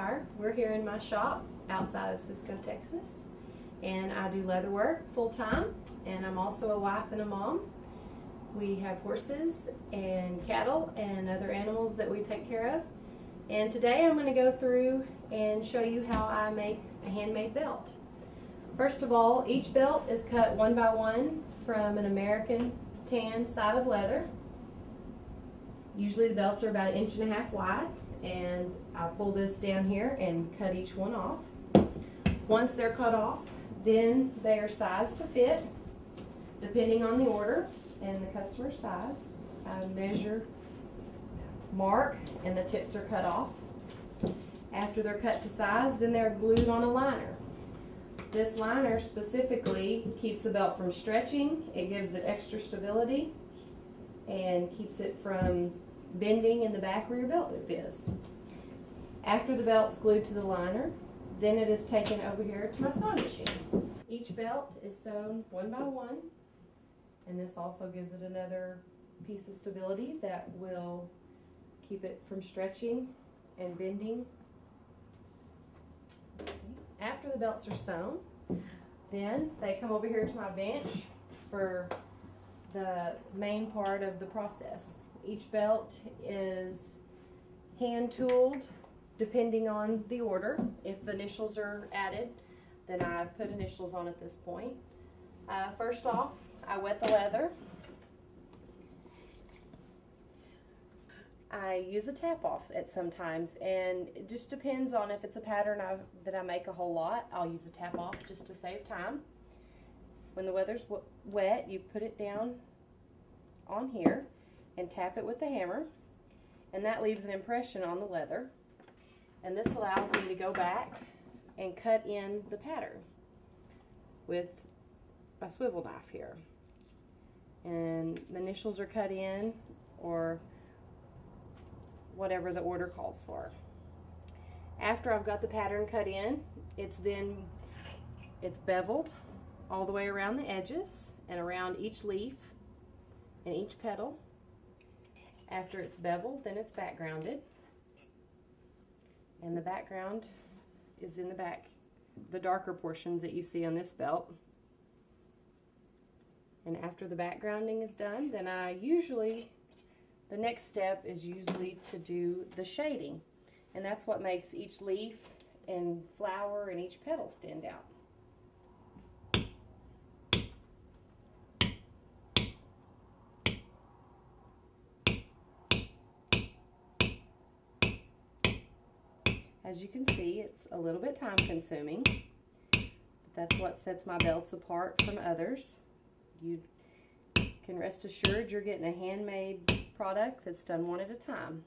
Tire. We're here in my shop outside of Cisco, Texas, and I do leather work full-time, and I'm also a wife and a mom. We have horses and cattle and other animals that we take care of, and today I'm going to go through and show you how I make a handmade belt. First of all, each belt is cut one by one from an American tan side of leather. Usually the belts are about 1.5 inches wide, and I'll pull this down here and cut each one off. Once they're cut off, then they are sized to fit depending on the order and the customer's size. I measure, mark, and the tips are cut off. After they're cut to size, then they're glued on a liner. This liner specifically keeps the belt from stretching, it gives it extra stability, and keeps it from bending in the back where your belt loop is. After the belt's glued to the liner, then it is taken over here to my sewing machine. Each belt is sewn one by one, and this also gives it another piece of stability that will keep it from stretching and bending. After the belts are sewn, then they come over here to my bench for the main part of the process. Each belt is hand tooled depending on the order. If the initials are added, then I put initials on at this point. First off, I wet the leather. I use a tap off at sometimes, and it just depends on if it's a pattern that I make a whole lot. I'll use a tap off just to save time. When the leather's wet, you put it down on here and tap it with the hammer, and that leaves an impression on the leather, and this allows me to go back and cut in the pattern with a swivel knife here, and the initials are cut in or whatever the order calls for. After I've got the pattern cut in, it's beveled all the way around the edges and around each leaf and each petal. After it's beveled, then it's backgrounded, and the background is in the back, the darker portions that you see on this belt. And after the backgrounding is done, then the next step is usually to do the shading, and that's what makes each leaf and flower and each petal stand out. As you can see, it's a little bit time consuming, but that's what sets my belts apart from others. You can rest assured you're getting a handmade product that's done one at a time.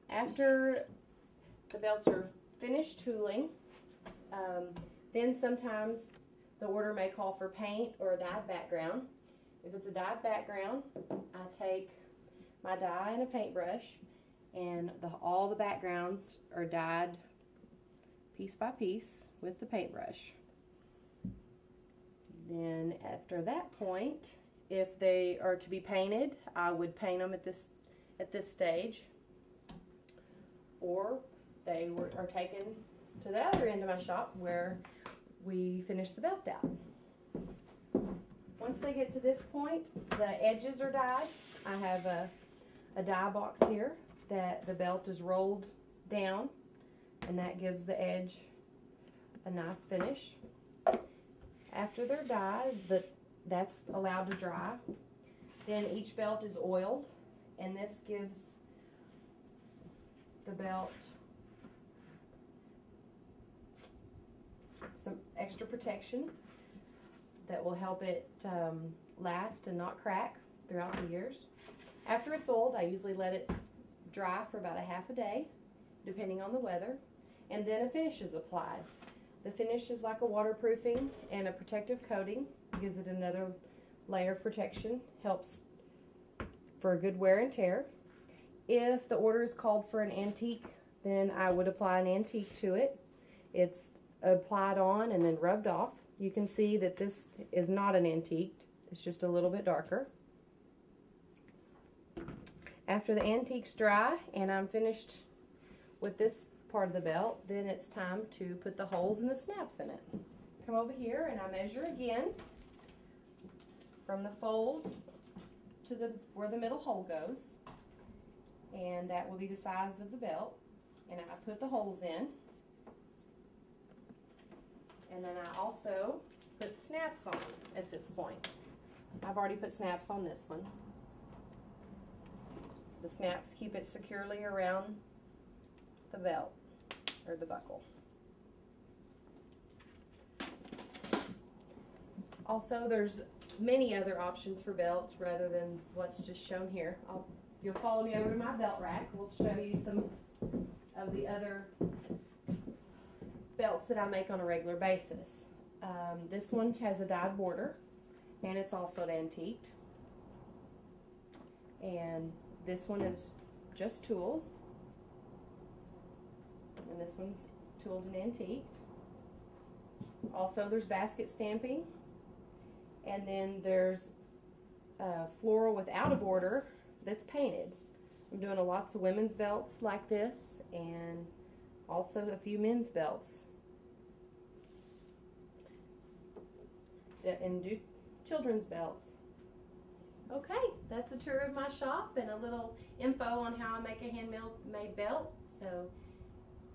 After the belts are finished tooling, then sometimes the order may call for paint or a dyed background. If it's a dyed background, I take my dye and a paintbrush, and all the backgrounds are dyed piece by piece with the paintbrush. Then after that point, if they are to be painted, I would paint them at this stage, or they are taken to the other end of my shop where we finish the belt out. Once they get to this point, the edges are dyed. I have a dye box here that the belt is rolled down, and that gives the edge a nice finish. After they're dyed, that's allowed to dry. Then each belt is oiled, and this gives the belt some extra protection that will help it last and not crack throughout the years. After it's oiled, I usually let it dry for about a half a day, depending on the weather, and then a finish is applied. The finish is like a waterproofing and a protective coating. It gives it another layer of protection, helps for a good wear and tear. If the order is called for an antique, then I would apply an antique to it. It's applied on and then rubbed off. You can see that this is not an antique, it's just a little bit darker. After the antiques dry and I'm finished with this part of the belt, then it's time to put the holes and the snaps in it. Come over here and I measure again from the fold to where the middle hole goes, and that will be the size of the belt. And I put the holes in, and then I also put snaps on at this point. I've already put snaps on this one. The snaps keep it securely around the belt or the buckle. Also, there's many other options for belts rather than what's just shown here. If you'll follow me over to my belt rack, we'll show you some of the other belts that I make on a regular basis. This one has a dyed border, and it's also antiqued. And this one is just tooled, and this one's tooled and antiqued. Also, there's basket stamping, and then there's floral without a border that's painted. I'm doing lots of women's belts like this, and also a few men's belts, and do children's belts. Okay, that's a tour of my shop and a little info on how I make a handmade belt. So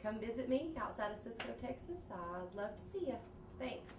come visit me outside of Cisco, Texas. I'd love to see you. Thanks.